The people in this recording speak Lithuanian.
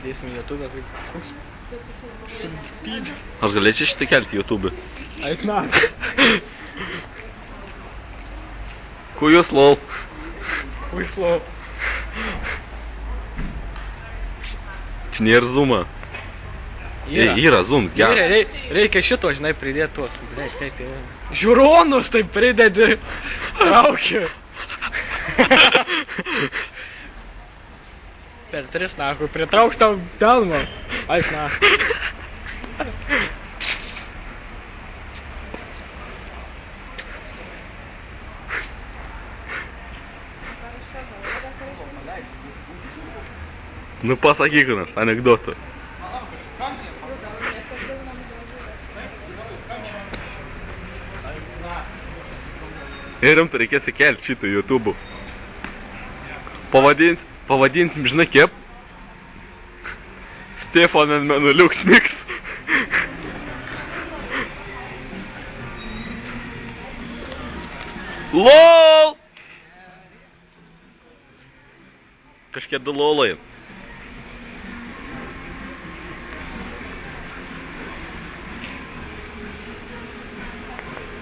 dėsim YouTube, tai koks pybė. Aš galėčiau šitą kelti YouTube. Ait na. Kujus lol. Uislo. Čia nėra zoomą. Yra zooms, geras. Reikia šito, žinai, pridėti tuos. Blėt, kaip yra. Žiūronus taip pridedi. Traukiu. Per 3 nahui, pritrauks tau delną. Ait na. Nu pasakyk nors anekdotą. Rimtai reikės įkelti šitą YouTube. Pavadinsim, žinai kaip? Stefan and Menuliuks Mix. LOL! Kažkiek du lolai.